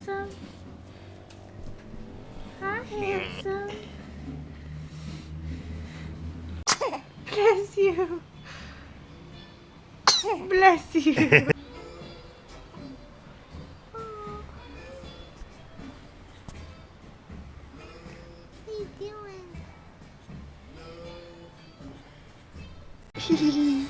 handsome. Hi, handsome. Bless you. Bless you. What are you doing?